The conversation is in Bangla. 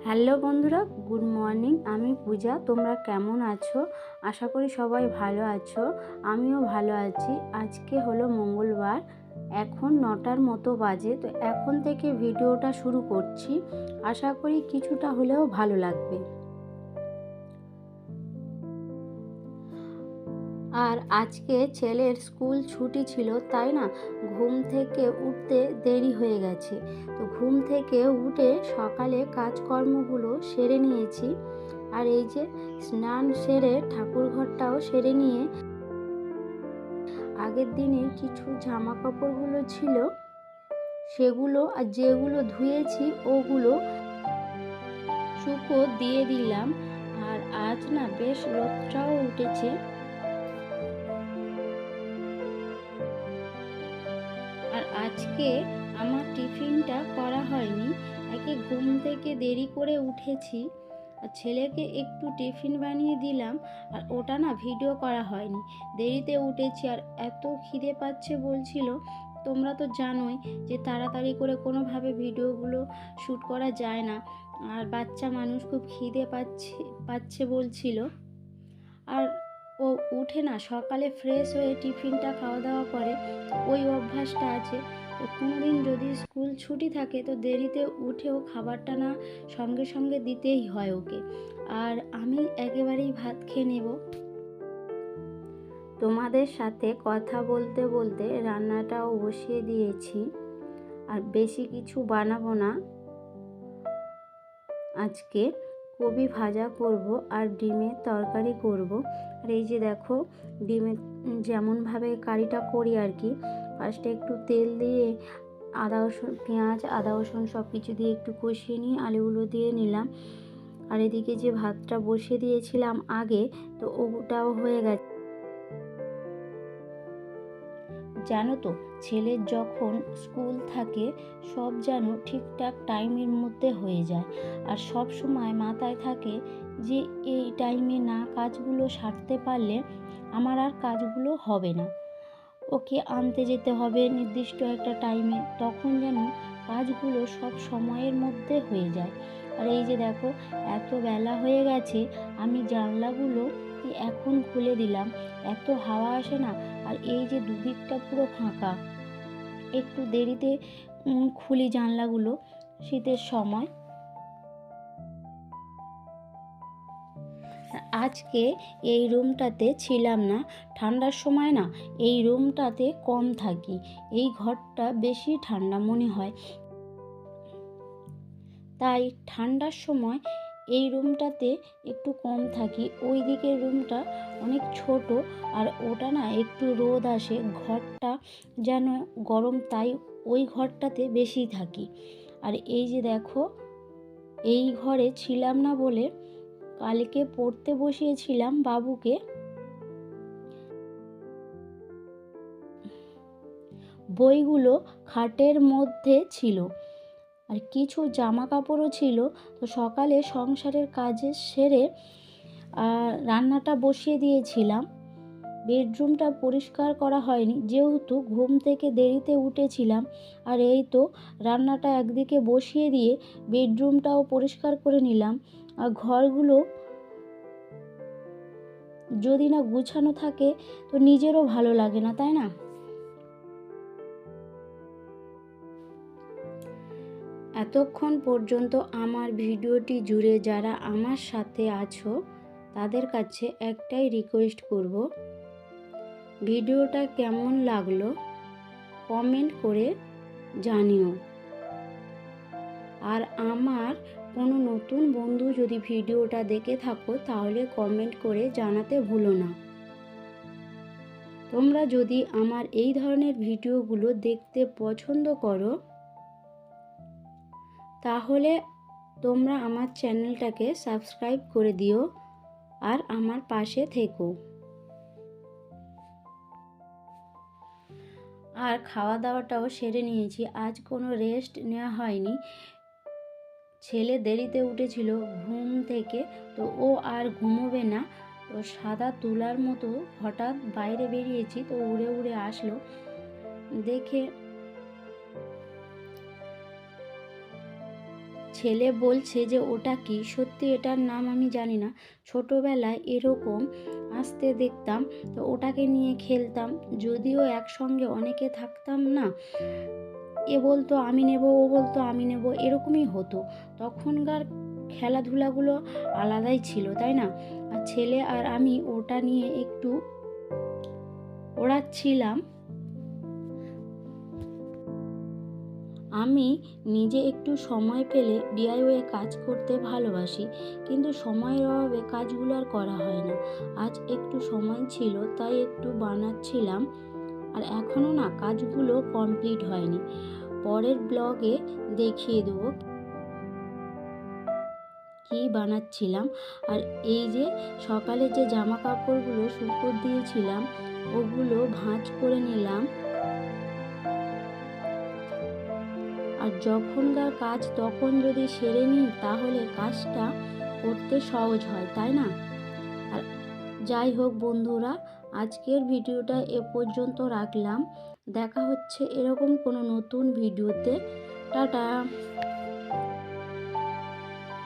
হ্যালো বন্ধুরা, গুড মর্নিং। আমি পূজা। তোমরা কেমন আছো? আশা করি সবাই ভালো আছো। আমিও ভালো আছি। আজকে হলো মঙ্গলবার, এখন 9টার মতো বাজে। তো এখন থেকে ভিডিওটা শুরু করছি। আশা করি কিছুটা হলেও ভালো লাগবে। আর আজকে ছেলের স্কুল ছুটি ছিল, তাই না ঘুম থেকে উঠতে দেরি হয়ে গেছে। তো ঘুম থেকে উঠে সকালে কাজকর্মগুলো সেরে নিয়েছি। আর এই যে স্নান সেরে ঠাকুর ঘরটাও সেরে নিয়ে আগের দিনের কিছু জামা কাপড়গুলো ছিল সেগুলো আর যেগুলো ধুয়েছি ওগুলো শুকো দিয়ে দিলাম। আর আজ না বেশ রোদটাও উঠেছে। আর আজকে আমার টিফিনটা করা হয়নি, একে ঘুম থেকে দেরি করে উঠেছি আর ছেলেকে একটু টিফিন বানিয়ে দিলাম। আর ওটা না ভিডিও করা হয়নি, দেরিতে উঠেছি আর এত খিদে পাচ্ছে বলছিল। তোমরা তো জানোই যে তাড়াতাড়ি করে কোনোভাবে ভিডিওগুলো শ্যুট করা যায় না। আর বাচ্চা মানুষ খুব খিদে পাচ্ছে বলছিল। আর ও উঠে না সকালে ফ্রেশ হয়ে টিফিনটা খাওয়া দাওয়া করে, ওই অভ্যাসটা আছে। তো কোনোদিন যদি স্কুল ছুটি থাকে তো দেরিতে উঠেও খাবারটা না সঙ্গে সঙ্গে দিতেই হয় ওকে। আর আমি একেবারেই ভাত খেয়ে নেব। তোমাদের সাথে কথা বলতে বলতে রান্নাটাও বসিয়ে দিয়েছি। আর বেশি কিছু বানাবো না আজকে, কবি ভাজা করব আর ডিমের তরকারি করব। আর এই যে দেখো, ডিমের যেমনভাবে কারিটা করি আর কি, ফার্স্টে একটু তেল দিয়ে আদা রসুন পেঁয়াজ আদা রসুন সব কিছু দিয়ে একটু কষিয়ে নিয়ে আলুগুলো দিয়ে নিলাম। আর এদিকে যে ভাতটা বসিয়ে দিয়েছিলাম আগে, তো ওটাও হয়ে গেছে। জানো তো, ছেলের যখন স্কুল থাকে সব যেন ঠিকঠাক টাইমের মধ্যে হয়ে যায়। আর সব সময় মাথায় থাকে যে এই টাইমে না কাজগুলো সারতে পারলে আমার আর কাজগুলো হবে না। ওকে আনতে যেতে হবে নির্দিষ্ট একটা টাইমে, তখন যেন কাজগুলো সব সময়ের মধ্যে হয়ে যায়। আর এই যে দেখো, এত বেলা হয়ে গেছে, আমি জানলাগুলো এখন খুলে দিলাম, এত হাওয়া আসে না। আর এই যে দুদিকটা পুরো ফাঁকা, একটু দেরিতে খুলি জানলাগুলো শীতের সময়। আজকে এই রুমটাতে ছিলাম না, ঠান্ডার সময় না এই রুমটাতে কম থাকি, এই ঘরটা বেশি ঠান্ডা মনে হয়, তাই ঠান্ডার সময় এই রুমটাতে একটু কম থাকি। ওই দিকের রুমটা অনেক ছোট, আর ওটা না একটু রোদ আসে, ঘরটা যেন গরম, তাই ওই ঘরটাতে বেশি থাকি। আর এই যে দেখো, এই ঘরে ছিলাম না বলে কালকে পড়তে বসিয়েছিলাম বাবুকে, বইগুলো খাটের মধ্যে ছিল আর কিছু জামা কাপড়ও ছিল। তো সকালে সংসারের কাজে সেরে রান্নাটা বসিয়ে দিয়েছিলাম। বেডরুমটা পরিষ্কার করা হয়নি যেহেতু ঘুম থেকে দেরিতে উঠেছিলাম। আর এই তো রান্নাটা একদিকে বসিয়ে দিয়ে বেডরুমটাও পরিষ্কার করে নিলাম। আর ঘরগুলো যদি না গুছানো থাকে তো নিজেরও ভালো লাগে না, তাই না? এতক্ষণ পর্যন্ত আমার ভিডিওটি জুড়ে যারা আমার সাথে আছো তাদের কাছে একটাই রিকোয়েস্ট করব, ভিডিওটা কেমন লাগলো কমেন্ট করে জানিও। আর আমার কোনো নতুন বন্ধু যদি ভিডিওটা দেখে থাকো তাহলে কমেন্ট করে জানাতে ভুলো না। তোমরা যদি আমার এই ধরনের ভিডিওগুলো দেখতে পছন্দ করো তাহলে তোমরা আমার চ্যানেলটাকে সাবস্ক্রাইব করে দিও আর আমার পাশে থেকো। আর খাওয়া দাওয়াটাও সেরে নিয়েছি, আজ কোনো রেস্ট নেওয়া হয়নি। ছেলে দেরিতে উঠেছিল ঘুম থেকে, তো ও আর ঘুমোবে না। তো সাদা তুলার মতো হঠাৎ বাইরে বেরিয়েছি, তো উড়ে উড়ে আসলো, দেখে ছেলে বলছে যে ওটা কি, সত্যি এটার নাম আমি জানি না। ছোটোবেলায় এরকম আসতে দেখতাম, তো ওটাকে নিয়ে খেলতাম। যদিও একসঙ্গে অনেকে থাকতাম না, এ বলতো আমি নেব, ও বলতো আমি নেব, এরকমই হতো। তখনকার খেলাধুলাগুলো আলাদাই ছিল, তাই না? আর ছেলে আর আমি ওটা নিয়ে একটু ওড়াচ্ছিলাম। আমি নিজে একটু সময় পেলে ডিআইওয়াই কাজ করতে ভালোবাসি, কিন্তু সময়ের অভাবে কাজগুলো আর করা হয় না। আজ একটু সময় ছিল তাই একটু বানাচ্ছিলাম, আর এখনও না কাজগুলো কমপ্লিট হয়নি। পরের ব্লগে দেখিয়ে দেবো কি বানাচ্ছিলাম। আর এই যে সকালে যে জামা কাপড়গুলো শুকোতে দিয়েছিলাম ওগুলো ভাঁজ করে নিলাম। আর যখনকার কাজ তখন যদি সেরে নিই তাহলে কাজটা করতে সহজ হয়, তাই না? আর যাই হোক বন্ধুরা, আজকের ভিডিওটা এ পর্যন্ত রাখলাম। দেখা হচ্ছে এরকম কোনো নতুন ভিডিওতে। টাটা।